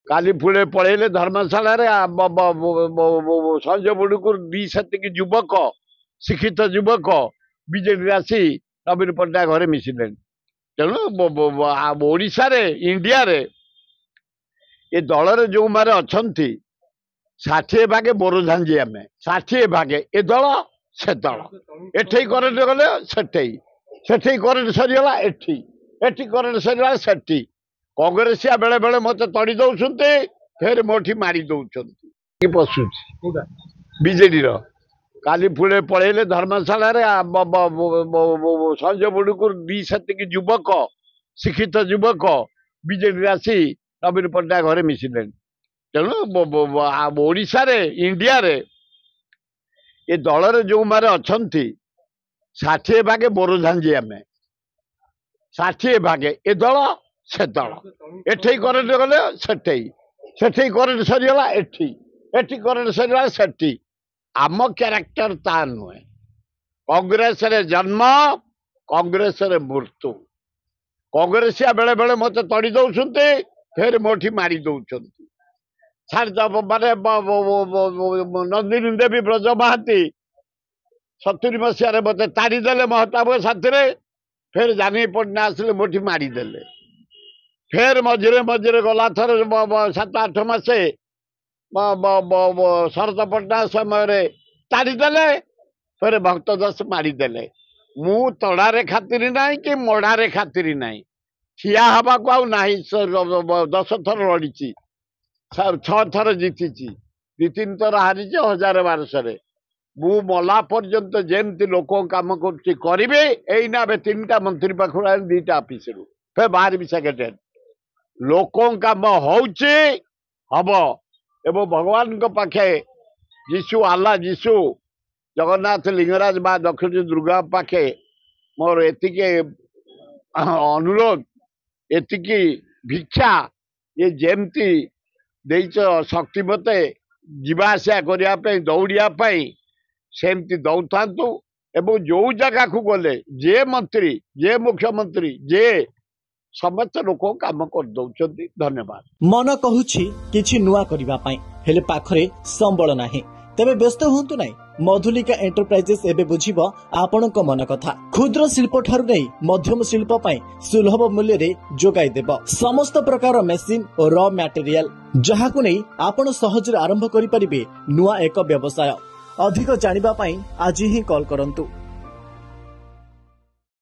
काली पुणे पलैले धर्मशाला संजय बुड़ुकुर दी सेतिक युवक शिक्षित युवक बीजेडी आसी नवीन पट्टनायक घरे मिसिले तेणु ओडिशा रे इंडिया रे ये दल जो मारे अच्छा 60 भागे बोर झांझी आम 60 भागे ए दल से दल एठे करेन्ट गले सेठे करेन्ट सरीगला एठी करेन्ट सरीगला सेठी कांग्रेसिया बेले बेले मत तड़ी दौरान फिर मोटी मारी दौरान पशुची बीजेडी काली पुणे पलैले धर्मशाला संजय बुड़ुकुर दी सेतिक युवक शिक्षित युवक बीजेडी आसी नवीन पट्टनायक घरे मिसिले तेणु ओडिशा रे इंडिया रे ये दल जो मारे अच्छा 60 भागे बोर झांझी आम 60 भागे ए दल से दल एठे करेन्ट गले सेठे करेन्ट सरीगला एठी करेन्ट सरीगला सेठी आम क्यारेक्टर ता नुहे कांग्रेस रे जन्म कांग्रेस रे मृत्यु कांग्रेसिया बेले बेले मत तड़ी दौरान फिर मोटी मारी दौरान माने नंदिनी देवी ब्रज महाती 70 मसीह मत ताड़ीदे महताब साथी फिर जानी पटना आसिले मोटी मारीदे फिर मझे मझे गला थर 7-8 मासे शरद पटना समय ताड़ीदे फिर भक्त दास मारीदे मु तड़ारे खातिर ना कि मड़ारे खातिर ना ठिया हवा को आउ ना 10 थर लड़ी 6 थर जीति 2-3 थर हारी 1000-1200 मु मला पर्यंत जमती लोक कम करना 3टा मंत्री पाखु 2टा ऑफिस फिर बाहर भी सेक्रेटरी लोक कम हम एवं भगवान पाखे जीशु आल्ला जीशु जगन्नाथ लिंगराज बा दक्षिण दुर्गा पाखे मोर एतिके अनुरोध एतिकी भिक्षा ये जेमती देच शक्ति मते जीवासा करने दौड़ापी सेमती दौता एवं जो जगह को गले जे मंत्री जे मुख्यमंत्री जे समस्त लोक काम कर दौरान धन्यवाद मन कहूछि किछि नुआ करिबा पई हेले पाखरे संबल नाही तेबे व्यस्त होंतु नाही मधुलिका एंटरप्राइजेस एबे बुझिबो आपनक मन कथा क्षुद्र शिल्प ठारु नै मध्यम शिल्प पई सुलभ मूल्य रे जोगाई देबो समस्त प्रकार मेसिन और रॉ मटेरियल जहाकु नै आपण सहज रे आरंभ करि परिबे नुआ एक व्यवसाय अधिक जानिबा पई आज ही कॉल करंतु।